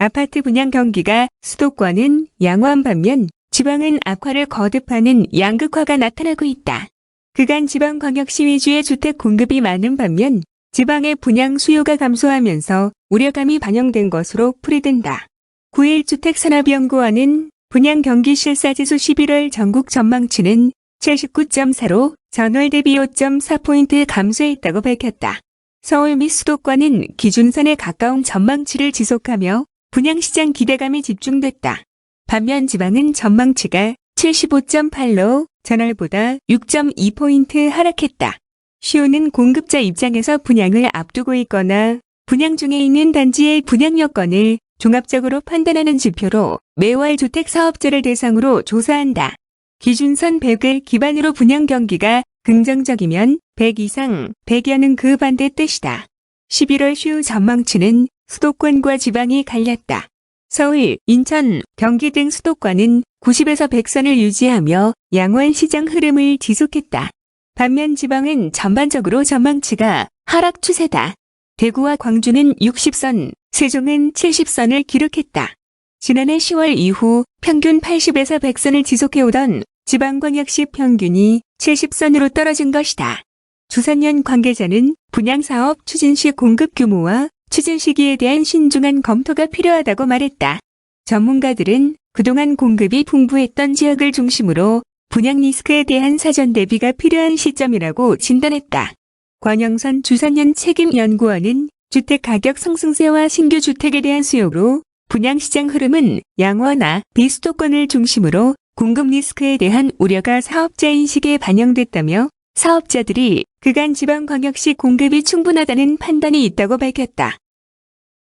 아파트 분양 경기가 수도권은 양호한 반면 지방은 악화를 거듭하는 양극화가 나타나고 있다. 그간 지방광역시 위주의 주택 공급이 많은 반면 지방의 분양 수요가 감소하면서 우려감이 반영된 것으로 풀이된다. 9.1주택산업연구원은 분양 경기 실사지수 11월 전국 전망치는 79.4로 전월 대비 5.4포인트 감소했다고 밝혔다. 서울 및 수도권은 기준선에 가까운 전망치를 지속하며 분양시장 기대감이 집중됐다. 반면 지방은 전망치가 75.8로 전월보다 6.2포인트 하락했다. 시효는 공급자 입장에서 분양을 앞두고 있거나 분양 중에 있는 단지의 분양 여건을 종합적으로 판단하는 지표로 매월 주택사업자를 대상으로 조사한다. 기준선 100을 기반으로 분양 경기가 긍정적이면 100 이상, 100여는 그 반대 뜻이다. 11월 시효 전망치는 수도권과 지방이 갈렸다. 서울, 인천, 경기 등 수도권은 90에서 100선을 유지하며 양호한 시장 흐름을 지속했다. 반면 지방은 전반적으로 전망치가 하락 추세다. 대구와 광주는 60선, 세종은 70선을 기록했다. 지난해 10월 이후 평균 80에서 100선을 지속해오던 지방광역시 평균이 70선으로 떨어진 것이다. 주산연 관계자는 분양사업 추진 시 공급 규모와 추진 시기에 대한 신중한 검토가 필요하다고 말했다. 전문가들은 그동안 공급이 풍부했던 지역을 중심으로 분양 리스크에 대한 사전 대비가 필요한 시점이라고 진단했다. 권영선 주산연 책임연구원은 주택가격 상승세와 신규 주택에 대한 수요로 분양시장 흐름은 양호나 비수도권을 중심으로 공급 리스크에 대한 우려가 사업자 인식에 반영됐다며 사업자들이 그간 지방광역시 공급이 충분하다는 판단이 있다고 밝혔다.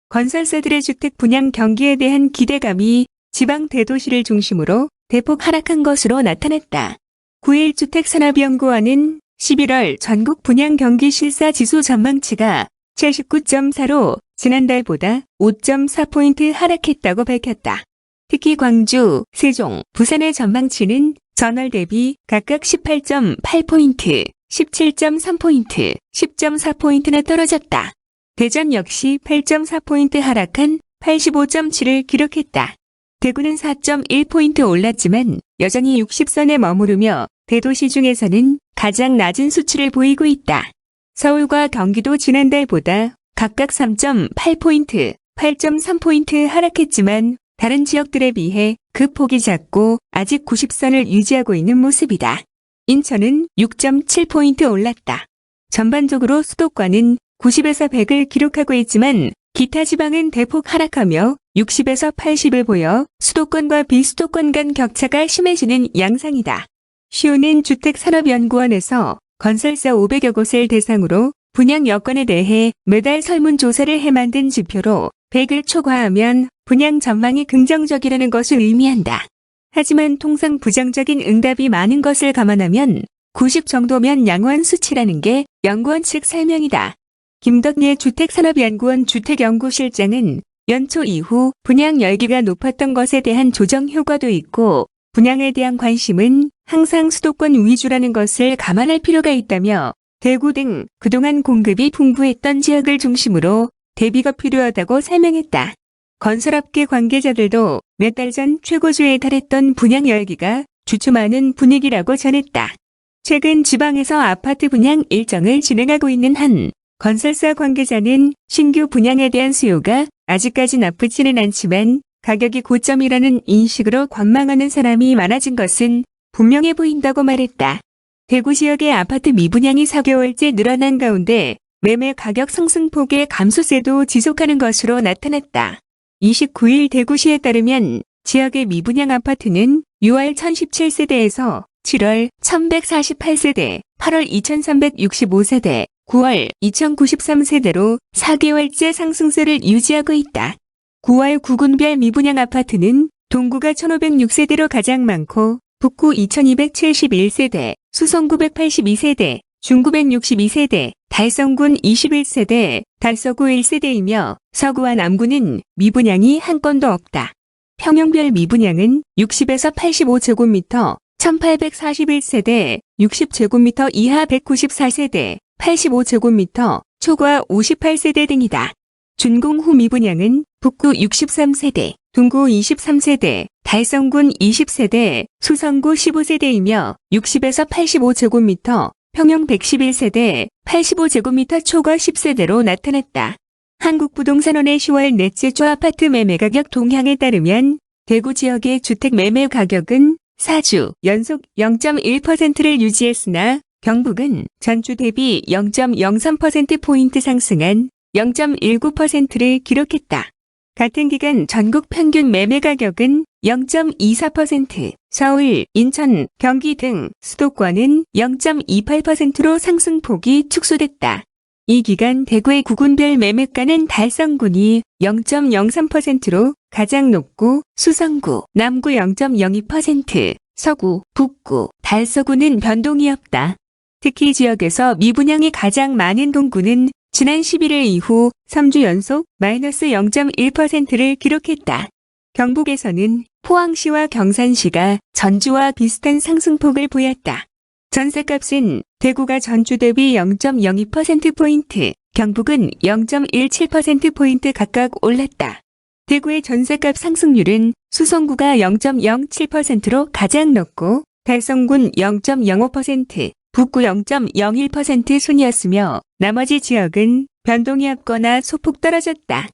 건설사들의 주택 분양 경기에 대한 기대감이 지방 대도시를 중심으로 대폭 하락한 것으로 나타났다. 9.1주택산업연구원은 11월 전국 분양 경기 실사 지수 전망치가 79.4로 지난달보다 5.4포인트 하락했다고 밝혔다. 특히 광주, 세종, 부산의 전망치는 전월 대비 각각 18.8포인트, 17.3포인트, 10.4포인트나 떨어졌다. 대전 역시 8.4포인트 하락한 85.7을 기록했다. 대구는 4.1포인트 올랐지만 여전히 60선에 머무르며 대도시 중에서는 가장 낮은 수치를 보이고 있다. 서울과 경기도 지난달보다 각각 3.8포인트, 8.3포인트 하락했지만 다른 지역들에 비해 그 폭이 작고 아직 90선을 유지하고 있는 모습이다. 인천은 6.7포인트 올랐다. 전반적으로 수도권은 90에서 100을 기록하고 있지만 기타 지방은 대폭 하락하며 60에서 80을 보여 수도권과 비수도권 간 격차가 심해지는 양상이다. 시효는 주택산업연구원에서 건설사 500여 곳을 대상으로 분양 여건에 대해 매달 설문조사를 해 만든 지표로 100을 초과하면 분양 전망이 긍정적이라는 것을 의미한다. 하지만 통상 부정적인 응답이 많은 것을 감안하면 90 정도면 양호한 수치라는 게 연구원 측 설명이다. 김덕예 주택산업연구원 주택연구실장은 연초 이후 분양 열기가 높았던 것에 대한 조정 효과도 있고 분양에 대한 관심은 항상 수도권 위주라는 것을 감안할 필요가 있다며 대구 등 그동안 공급이 풍부했던 지역을 중심으로 대비가 필요하다고 설명했다. 건설업계 관계자들도 몇 달 전 최고조에 달했던 분양 열기가 주춤하는 분위기라고 전했다. 최근 지방에서 아파트 분양 일정을 진행하고 있는 한 건설사 관계자는 신규 분양에 대한 수요가 아직까지 나쁘지는 않지만 가격이 고점이라는 인식으로 관망하는 사람이 많아진 것은 분명해 보인다고 말했다. 대구 지역의 아파트 미분양이 4개월째 늘어난 가운데 매매 가격 상승폭의 감소세도 지속하는 것으로 나타났다. 29일 대구시에 따르면 지역의 미분양 아파트는 6월 1017세대에서 7월 1148세대, 8월 2365세대, 9월 2093세대로 4개월째 상승세를 유지하고 있다. 9월 구군별 미분양 아파트는 동구가 1506세대로 가장 많고 북구 2271세대, 수성 982세대, 중 962세대, 달성군 21세대, 달서구 1세대이며 서구와 남구는 미분양이 한 건도 없다. 평형별 미분양은 60에서 85제곱미터, 1841세대, 60제곱미터 이하 194세대, 85제곱미터, 초과 58세대 등이다. 준공 후 미분양은 북구 63세대, 동구 23세대, 달성군 20세대, 수성구 15세대이며 60에서 85제곱미터, 평형 111세대, 85제곱미터 초과 10세대로 나타났다. 한국부동산원의 10월 넷째 주 아파트 매매 가격 동향에 따르면 대구 지역의 주택 매매 가격은 4주 연속 0.1%를 유지했으나 경북은 전주 대비 0.03%포인트 상승한 0.19%를 기록했다. 같은 기간 전국 평균 매매 가격은 0.24%, 서울, 인천, 경기 등 수도권은 0.28%로 상승폭이 축소됐다. 이 기간 대구의 구군별 매매가는 달성군이 0.03%로 가장 높고 수성구, 남구 0.02%, 서구, 북구, 달서구는 변동이 없다. 특히 지역에서 미분양이 가장 많은 동구는 지난 11일 이후 3주 연속 마이너스 0.1%를 기록했다. 경북에서는 포항시와 경산시가 전주와 비슷한 상승폭을 보였다. 전세값은 대구가 전주 대비 0.02%포인트, 경북은 0.17%포인트 각각 올랐다. 대구의 전세값 상승률은 수성구가 0.07%로 가장 높고 달성군 0.05%, 북구 0.01% 순이었으며 나머지 지역은 변동이 없거나 소폭 떨어졌다.